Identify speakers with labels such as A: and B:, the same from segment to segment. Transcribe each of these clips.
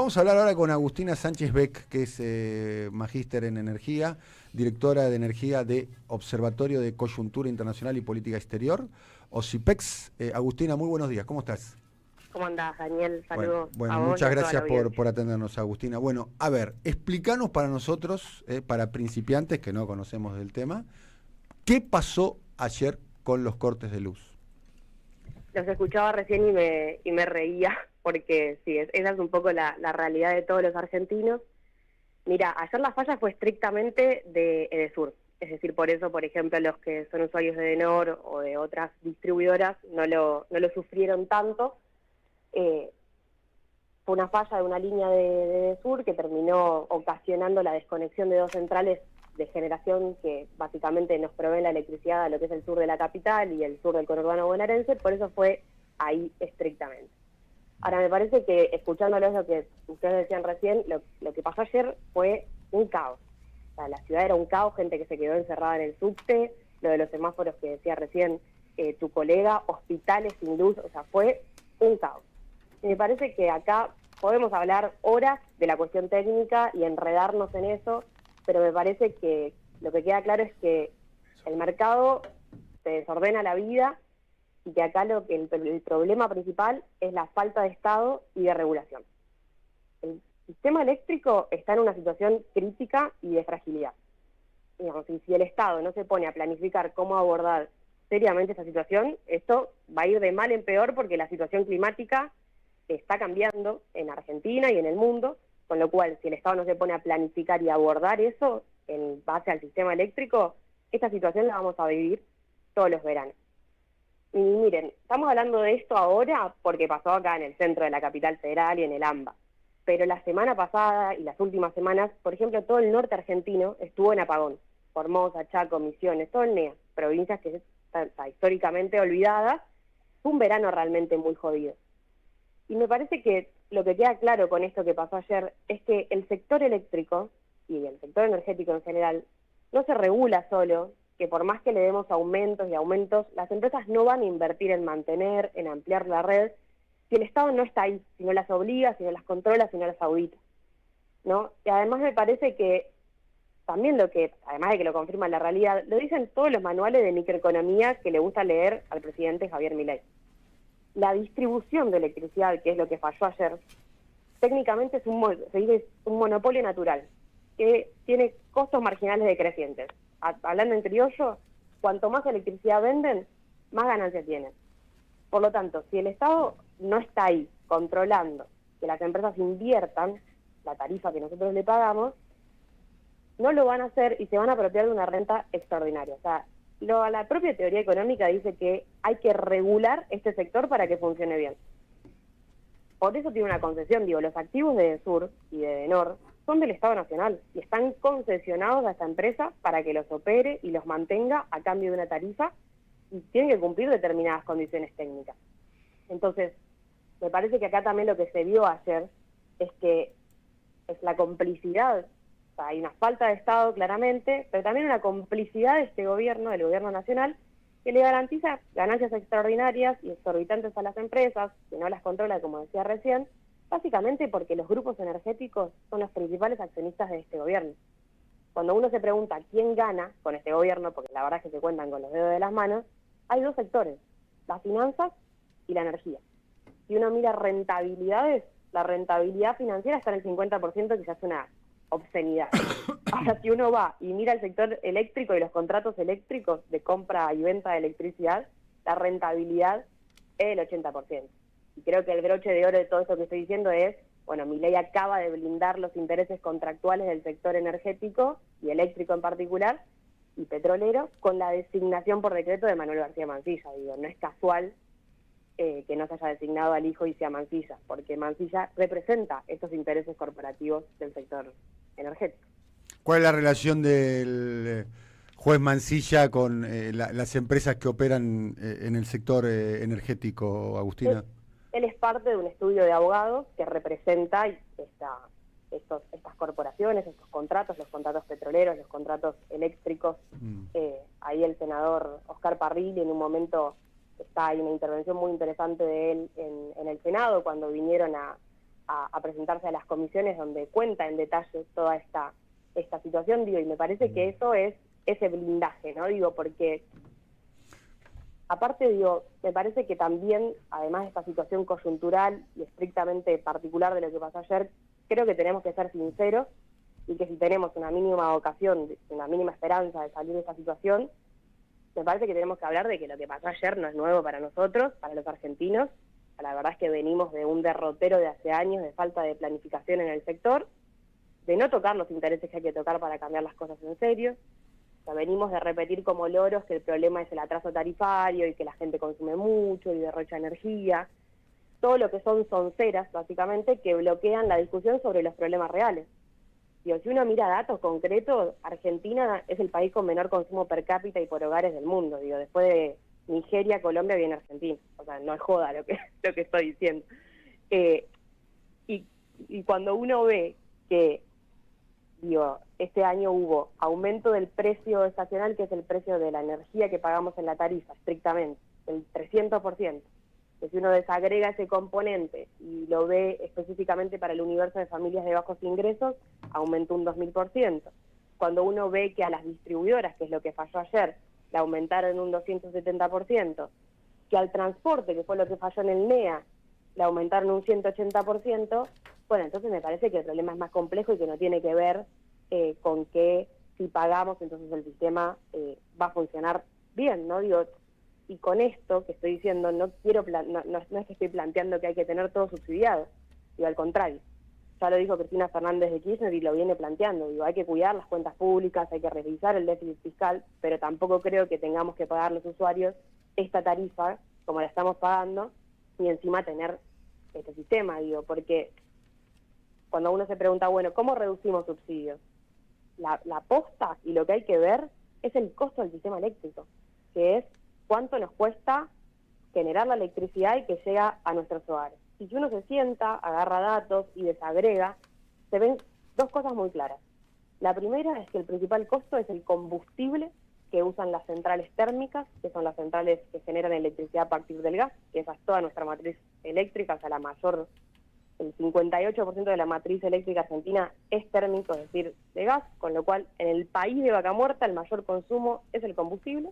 A: Vamos a hablar ahora con Agustina Sánchez Beck, que es magíster en energía, directora de energía de Observatorio de Coyuntura Internacional y Política Exterior, OSIPEX. Agustina, muy buenos días, ¿cómo estás?
B: ¿Cómo andás, Daniel?
A: Bueno,
B: Saludos a
A: bueno,
B: vos y
A: muchas
B: a toda la
A: gracias por
B: audiencia.
A: atendernos, Agustina. Bueno, a ver, explícanos para nosotros, para principiantes que no conocemos del tema, ¿qué pasó ayer con los cortes de luz?
B: Los escuchaba recién y me reía, porque sí, esa es un poco la realidad de todos los argentinos. Mira, ayer la falla fue estrictamente de Edesur. Es decir, por eso, por ejemplo, los que son usuarios de Edenor o de otras distribuidoras no lo sufrieron tanto. Eh, Fue una falla de una línea de sur que terminó ocasionando la desconexión de dos centrales de generación que básicamente nos proveen la electricidad a lo que es el sur de la capital y el sur del conurbano bonaerense, por eso fue ahí estrictamente. Ahora, me parece que, escuchándolos lo que ustedes decían recién, lo que pasó ayer fue un caos. O sea, la ciudad era un caos, gente que se quedó encerrada en el subte, lo de los semáforos que decía recién tu colega, hospitales sin luz, o sea, fue un caos. Y me parece que acá podemos hablar horas de la cuestión técnica y enredarnos en eso, pero me parece que lo que queda claro es que el mercado te desordena la vida y que acá el problema principal es la falta de Estado y de regulación. El sistema eléctrico está en una situación crítica y de fragilidad. Digamos, y si el Estado no se pone a planificar cómo abordar seriamente esta situación, esto va a ir de mal en peor porque la situación climática está cambiando en Argentina y en el mundo, con lo cual si el Estado no se pone a planificar y abordar eso en base al sistema eléctrico, esta situación la vamos a vivir todos los veranos. Y miren, estamos hablando de esto ahora porque pasó acá en el centro de la capital federal y en el AMBA. Pero la semana pasada y las últimas semanas, por ejemplo, todo el norte argentino estuvo en apagón. Formosa, Chaco, Misiones, todo el NEA, provincias que están históricamente olvidadas. Fue un verano realmente muy jodido. Y me parece que lo que queda claro con esto que pasó ayer es que el sector eléctrico y el sector energético en general no se regula solo, que por más que le demos aumentos y aumentos, las empresas no van a invertir en mantener, en ampliar la red, si el Estado no está ahí, si no las obliga, si no las controla, si no las audita, ¿no? Y además me parece que también lo que, además de que lo confirma la realidad, lo dicen todos los manuales de microeconomía que le gusta leer al presidente Javier Milei. La distribución de electricidad, que es lo que falló ayer, técnicamente se dice un monopolio natural, que tiene costos marginales decrecientes. Hablando en criollo, cuanto más electricidad venden, más ganancias tienen. Por lo tanto, si el Estado no está ahí controlando que las empresas inviertan la tarifa que nosotros le pagamos, no lo van a hacer y se van a apropiar de una renta extraordinaria. O sea, la propia teoría económica dice que hay que regular este sector para que funcione bien. Por eso tiene una concesión, digo, los activos de Sur y de Edenor son del Estado Nacional y están concesionados a esta empresa para que los opere y los mantenga a cambio de una tarifa y tienen que cumplir determinadas condiciones técnicas. Entonces, me parece que acá también lo que se vio ayer es que es la complicidad, o sea, hay una falta de Estado claramente, pero también una complicidad de este gobierno, del gobierno nacional, que le garantiza ganancias extraordinarias y exorbitantes a las empresas, que no las controla, como decía recién, básicamente porque los grupos energéticos son los principales accionistas de este gobierno. Cuando uno se pregunta quién gana con este gobierno, porque la verdad es que se cuentan con los dedos de las manos, hay dos sectores, las finanzas y la energía. Si uno mira rentabilidades, la rentabilidad financiera está en el 50%, que ya es una obscenidad. Ahora, si uno va y mira el sector eléctrico y los contratos eléctricos de compra y venta de electricidad, la rentabilidad es del 80%. Y creo que el broche de oro de todo esto que estoy diciendo es, bueno, Milei acaba de blindar los intereses contractuales del sector energético y eléctrico en particular, y petrolero, con la designación por decreto de Manuel García Mancilla. Digo, no es casual que no se haya designado al hijo y sea Mancilla, porque Mancilla representa estos intereses corporativos del sector energético.
A: ¿Cuál es la relación del juez Mancilla con las empresas que operan en el sector energético,
B: Él,
A: Agustina?
B: él es parte de un estudio de abogados que representa estas corporaciones, estos contratos, los contratos petroleros, los contratos eléctricos. Ahí el senador Oscar Parrilli en un momento hay una intervención muy interesante de él en el Senado cuando vinieron a a presentarse a las comisiones donde cuenta en detalle toda esta situación, digo, y me parece que eso es ese blindaje, ¿no? Digo, porque aparte, digo, me parece que también, además de esta situación coyuntural y estrictamente particular de lo que pasó ayer, creo que tenemos que ser sinceros y que si tenemos una mínima vocación, una mínima esperanza de salir de esta situación, me parece que tenemos que hablar de que lo que pasó ayer no es nuevo para nosotros, para los argentinos. La verdad es que venimos de un derrotero de hace años, de falta de planificación en el sector, de no tocar los intereses que hay que tocar para cambiar las cosas en serio. O sea, venimos de repetir como loros que el problema es el atraso tarifario y que la gente consume mucho y derrocha energía. Todo lo que son sonceras, básicamente, que bloquean la discusión sobre los problemas reales. Digo, si uno mira datos concretos, Argentina es el país con menor consumo per cápita y por hogares del mundo. Digo, después de Nigeria, Colombia, viene Argentina. O sea, no es joda lo que estoy diciendo. Y cuando uno ve que, digo, este año hubo aumento del precio estacional, que es el precio de la energía que pagamos en la tarifa, estrictamente, el 300%. Que si uno desagrega ese componente y lo ve específicamente para el universo de familias de bajos ingresos, aumentó un 2000%. Cuando uno ve que a las distribuidoras, que es lo que falló ayer, le aumentaron un 270%, que al transporte, que fue lo que falló en el NEA, le aumentaron un 180%, bueno, entonces me parece que el problema es más complejo y que no tiene que ver con que si pagamos, entonces el sistema va a funcionar bien, ¿no? Digo, y con esto que estoy diciendo, no es que estoy planteando que hay que tener todo subsidiado, digo, al contrario. Ya lo dijo Cristina Fernández de Kirchner y lo viene planteando, digo, hay que cuidar las cuentas públicas, hay que revisar el déficit fiscal, pero tampoco creo que tengamos que pagar los usuarios esta tarifa como la estamos pagando y encima tener este sistema, digo, porque cuando uno se pregunta, bueno, ¿cómo reducimos subsidios? La posta y lo que hay que ver es el costo del sistema eléctrico, que es cuánto nos cuesta generar la electricidad y que llega a nuestros hogares. Y si uno se sienta, agarra datos y desagrega, se ven dos cosas muy claras. La primera es que el principal costo es el combustible que usan las centrales térmicas, que son las centrales que generan electricidad a partir del gas, que esa es toda nuestra matriz eléctrica, o sea, el 58% de la matriz eléctrica argentina es térmico, es decir, de gas, con lo cual en el país de Vaca Muerta el mayor consumo es el combustible.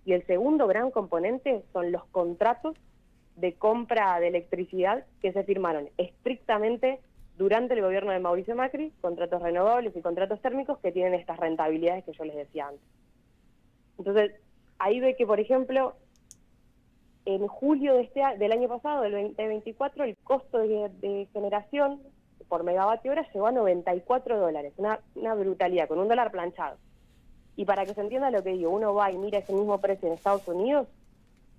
B: Y el segundo gran componente son los contratos de compra de electricidad que se firmaron estrictamente durante el gobierno de Mauricio Macri, contratos renovables y contratos térmicos que tienen estas rentabilidades que yo les decía antes. Entonces, ahí ve que, por ejemplo, en julio del año pasado, del 2024, el costo de generación por megavatio hora llegó a $94, una brutalidad, con $1 planchado. Y para que se entienda lo que digo, uno va y mira ese mismo precio en Estados Unidos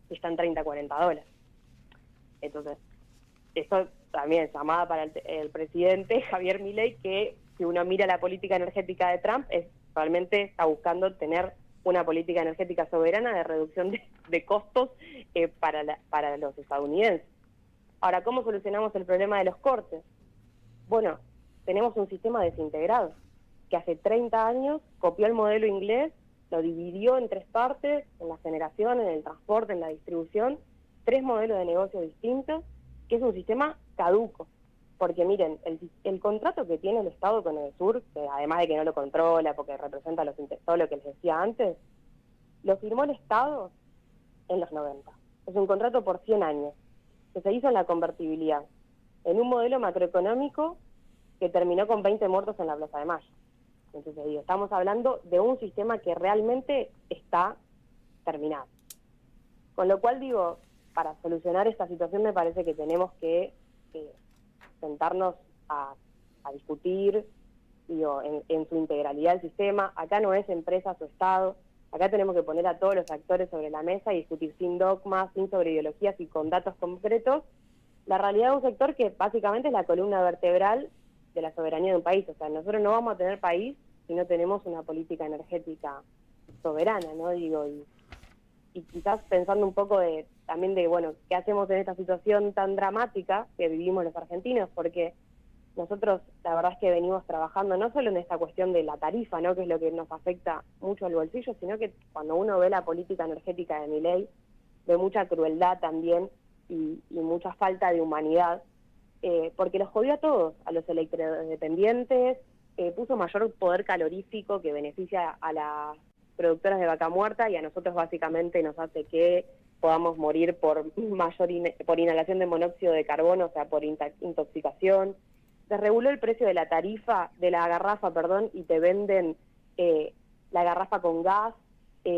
B: y están $30-40. Entonces, eso también es llamada para el presidente Javier Milei, que si uno mira la política energética de Trump, realmente está buscando tener una política energética soberana de reducción de costos para los estadounidenses. Ahora, ¿cómo solucionamos el problema de los cortes? Bueno, tenemos un sistema desintegrado que hace 30 años copió el modelo inglés, lo dividió en 3 partes, en la generación, en el transporte, en la distribución, 3 modelos de negocio distintos, que es un sistema caduco. Porque miren, el contrato que tiene el Estado con Edesur, que además de que no lo controla porque representa todo lo que les decía antes, lo firmó el Estado en los 90. Es un contrato por 100 años, que se hizo en la convertibilidad, en un modelo macroeconómico que terminó con 20 muertos en la Plaza de Mayo. Entonces digo, estamos hablando de un sistema que realmente está terminado. Con lo cual digo, para solucionar esta situación me parece que tenemos que sentarnos a discutir, digo, en su integralidad el sistema. Acá no es empresas o Estado, acá tenemos que poner a todos los actores sobre la mesa y discutir sin dogmas, sin sobreideologías y con datos concretos la realidad de un sector que básicamente es la columna vertebral de la soberanía de un país. O sea, nosotros no vamos a tener país si no tenemos una política energética soberana, ¿no? Digo, y quizás pensando un poco también de, bueno, ¿qué hacemos en esta situación tan dramática que vivimos los argentinos? Porque nosotros, la verdad es que venimos trabajando no solo en esta cuestión de la tarifa, ¿no?, que es lo que nos afecta mucho al bolsillo, sino que cuando uno ve la política energética de Milei, ve mucha crueldad también y mucha falta de humanidad, porque los jodió a todos, a los electrodependientes, puso mayor poder calorífico que beneficia a las productoras de vaca muerta y a nosotros básicamente nos hace que podamos morir por por inhalación de monóxido de carbono, o sea, por intoxicación. Se reguló el precio de la tarifa, de la garrafa, perdón, y te venden la garrafa con gas,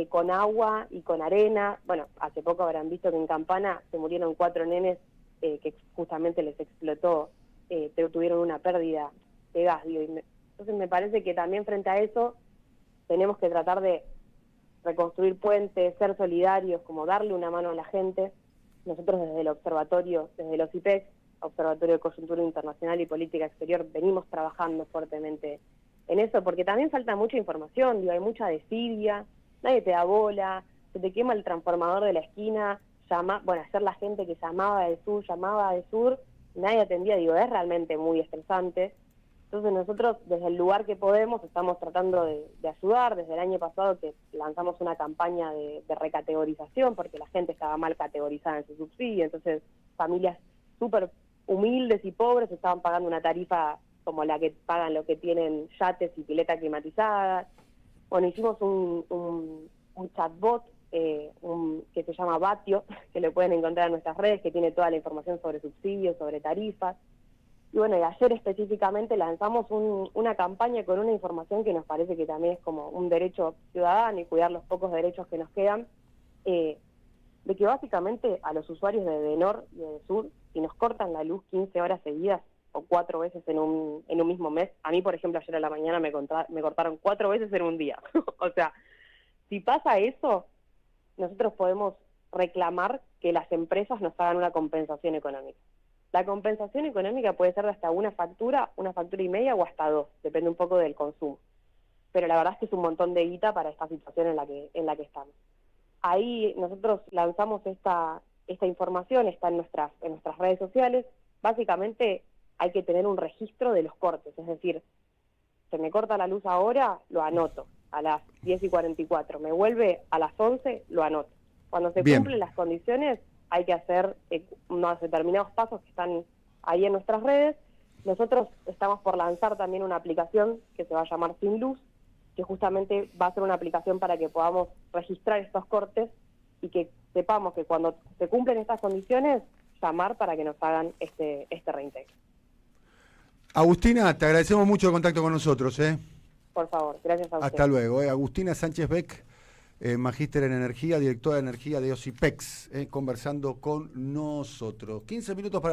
B: con agua y con arena. Bueno, hace poco habrán visto que en Campana se murieron 4 nenes que justamente les explotó, tuvieron una pérdida de gas. Entonces me parece que también frente a eso tenemos que tratar de reconstruir puentes, ser solidarios, como darle una mano a la gente. Nosotros desde el observatorio, desde los IPEX, Observatorio de Coyuntura Internacional y Política Exterior, venimos trabajando fuertemente en eso, porque también falta mucha información, hay mucha desidia, nadie te da bola, se te quema el transformador de la esquina, ayer la gente que llamaba de sur, nadie atendía, es realmente muy estresante. Entonces nosotros, desde el lugar que podemos, estamos tratando de ayudar. Desde el año pasado que lanzamos una campaña de recategorización, porque la gente estaba mal categorizada en su subsidio, entonces familias súper humildes y pobres estaban pagando una tarifa como la que pagan los que tienen yates y piletas climatizadas. Bueno, hicimos un chatbot que se llama Batio, que lo pueden encontrar en nuestras redes, que tiene toda la información sobre subsidios, sobre tarifas. Y bueno, y ayer específicamente lanzamos una campaña con una información que nos parece que también es como un derecho ciudadano y cuidar los pocos derechos que nos quedan, de que básicamente a los usuarios de Edenor y de Edesur, si nos cortan la luz 15 horas seguidas o 4 veces en un mismo mes, a mí por ejemplo ayer a la mañana me cortaron 4 veces en un día. O sea, si pasa eso, nosotros podemos reclamar que las empresas nos hagan una compensación económica. La compensación económica puede ser de hasta una factura y media o hasta 2, depende un poco del consumo. Pero la verdad es que es un montón de guita para esta situación en la que estamos. Ahí nosotros lanzamos esta información, está en nuestras redes sociales. Básicamente hay que tener un registro de los cortes, es decir, se me corta la luz ahora, lo anoto a las 10:44, me vuelve a las 11, lo anoto. Cuando se cumplen las condiciones, hay que hacer unos determinados pasos que están ahí en nuestras redes. Nosotros estamos por lanzar también una aplicación que se va a llamar Sin Luz, que justamente va a ser una aplicación para que podamos registrar estos cortes y que sepamos que cuando se cumplen estas condiciones, llamar para que nos hagan este reintegro.
A: Agustina, te agradecemos mucho el contacto con nosotros.
B: Por favor, gracias a usted.
A: Hasta luego. Agustina Sánchez Beck, magíster en energía, directora de energía de OSIPEX, conversando con nosotros. 15 minutos para